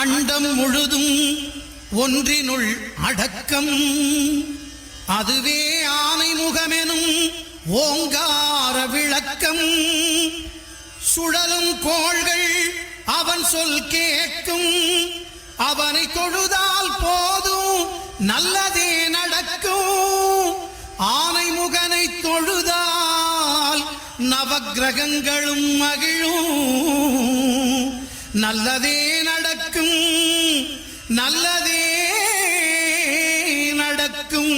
அண்டம் முழுதும் ஒன்றினுள் அடக்கம். அதுவே ஆனை முகமெனும் ஓங்கார விளக்கம். சுழலும் கோள்கள் அவன் சொல் கேட்கும். அவனை தொழுதால் போதும் நல்லதே நடக்கும். ஆனை முகனை தொழுதால் நவக்கிரகங்களும் மகிழும். நல்லதே நடக்கும், நல்லதே நடக்கும்.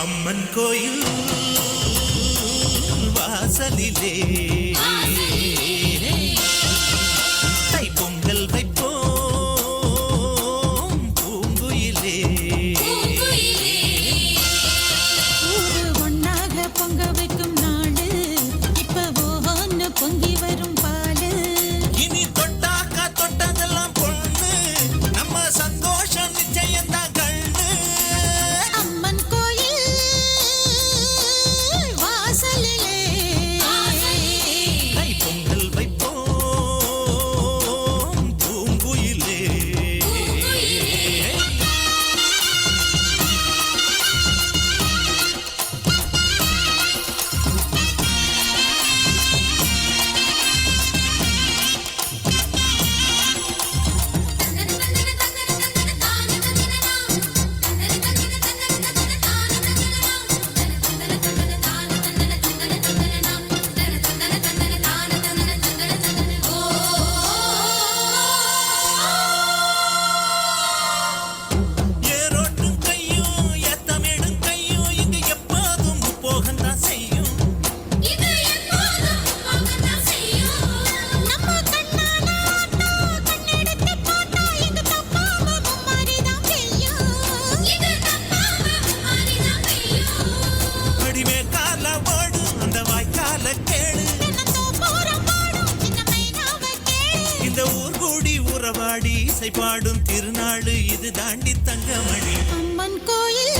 அம்மன் கோயில் வாசலிலே தை பொங்கல் வைப்போம் பூங்குயிலே. ஒன்னாக பொங்க வைக்கும் நாடு இப்ப ஒன்னு பொங்கி வரும் பாலு. இனி தொட்டாக்கா தொட்டதெல்லாம் பொண்ணு, நம்ம சந்தோஷம் நிச்சயம்தான் கண்ணு. அம்மன் கோயில் வாசலிலே தை பொங்கல் வைப்போம் பூங்குயிலே. ஏரோட்டும் கையும் ஏத்தமிடும் கையும் இங்கு எப்போதும் போகத்தான் செய்யும். நம்ம கண்ணால கண்ணெடுத்து பார்த்தா இது தப்பாம மும்மாரிதான் பெய்யும். அடிமே கால ஓடும் அந்த வாய்க்கால கேளு. தினந்தோறும் பாடும் சின்ன மைனாவ கேளு. இந்த ஊர் கூடி உறவாடி இசை பாடும் திருநாடு இது தாண்டி தங்கமணி. அம்மன் கோயில்